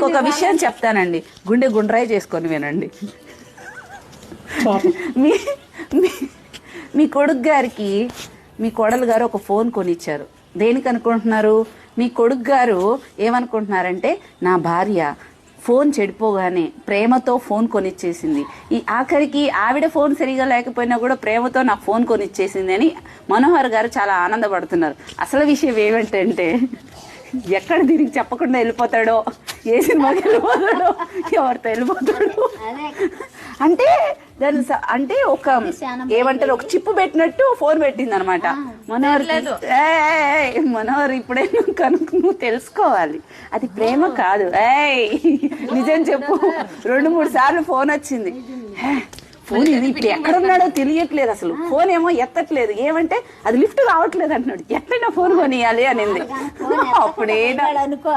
మీకు ఒక విషయం చెప్తానండి, గుండె గుండ్రాయి చేసుకొని వినండి. మీ మీ కొడుకు గారికి మీ కోడలు గారు ఒక ఫోన్ కొనిచ్చారు. దేనికి అనుకుంటున్నారు? మీ కొడుకు గారు ఏమనుకుంటున్నారంటే, నా భార్య ఫోన్ చెడిపోగానే ప్రేమతో ఫోన్ కొనిచ్చేసింది, ఈ ఆఖరికి ఆవిడ ఫోన్ సరిగా లేకపోయినా కూడా ప్రేమతో నాకు ఫోన్ కొనిచ్చేసింది అని మనోహర్ గారు చాలా ఆనందపడుతున్నారు. అసలు విషయం ఏమిటంటే, ఎక్కడ దీనికి చెప్పకుండా వెళ్ళిపోతాడో, ఏ సినిమాకి వెళ్ళిపోతాడో, ఎవరితో వెళ్ళిపోతాడో, అంటే దాని అంటే ఒక ఏమంటారు, ఒక చిప్పు పెట్టినట్టు ఫోన్ పెట్టింది అనమాట. మనోహర్ ఇప్పుడే నువ్వు తెలుసుకోవాలి, అది ప్రేమ కాదు. నిజం చెప్పు. 2-3 సార్లు ఫోన్ వచ్చింది. ఫోన్ ఇది ఇప్పుడు ఎక్కడున్నాడో తెలియట్లేదు, అసలు ఫోన్ ఏమో ఎత్తట్లేదు. ఏమంటే అది లిఫ్ట్ కావట్లేదు అంటున్నాడు. ఎట్లయినా ఫోన్ కొనియాలి అనింది. అప్పుడే అనుకో